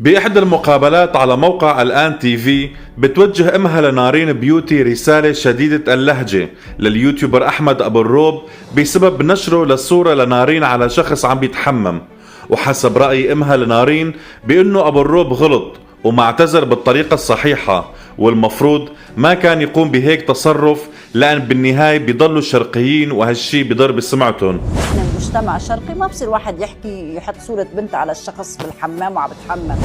بإحدى المقابلات على موقع الآن تي في بتوجه أمها لنارين بيوتي رسالة شديدة اللهجة لليوتيوبر أحمد أبو الروب بسبب نشره للصورة لنارين على شخص عم بيتحمم. وحسب رأي أمها لنارين بأنه أبو الروب غلط وما اعتذر بالطريقة الصحيحة، والمفروض ما كان يقوم بهيك تصرف لأن بالنهاية بيضلوا الشرقيين وهالشي بضر بسمعتهم. احنا المجتمع الشرقي ما بصير واحد يحط صورة بنت على الشخص بالحمام وعم بتحمم.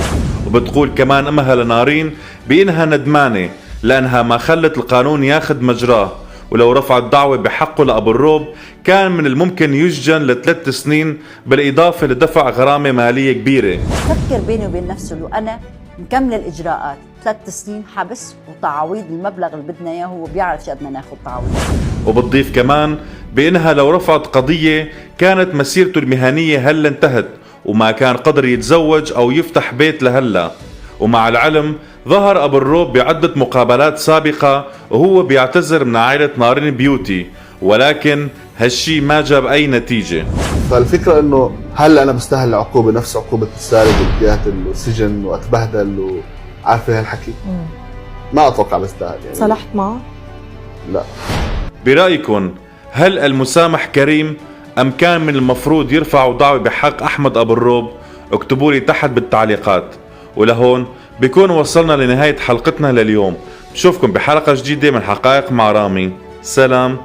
وبتقول كمان أمها لنارين بأنها ندمانة لأنها ما خلت القانون ياخد مجراه، ولو رفعت دعوة بحقه لأبو الروب كان من الممكن يسجن ل3 سنين بالإضافة لدفع غرامة مالية كبيرة. فكر بيني وبين نفسه لو أنا مكمل الإجراءات 3 سنين حبس وتعويض المبلغ اللي بدنا إياه، هو بيعرف شو قد ما ناخذ تعويض. وبتضيف كمان بأنها لو رفعت قضية كانت مسيرته المهنية هلا انتهت وما كان قدر يتزوج أو يفتح بيت لهلا. ومع العلم ظهر أبو الروب بعدة مقابلات سابقة وهو بيعتذر من عائلة نارين بيوتي، ولكن هالشي ما جاب أي نتيجة. فالفكرة انه هل انا بستاهل العقوبة نفس عقوبة السارق والقاتل والسجن واتبهدل وعارفة هالحكي؟ ما اتوقع بستاهل يعني. صلحت معه؟ لا. برأيكم هل المسامح كريم أم كان من المفروض يرفعوا دعوة بحق أحمد أبو الروب؟ اكتبوا لي تحت بالتعليقات. ولهون بيكون وصلنا لنهاية حلقتنا لليوم. بشوفكم بحلقة جديدة من حقائق مع رامي. سلام.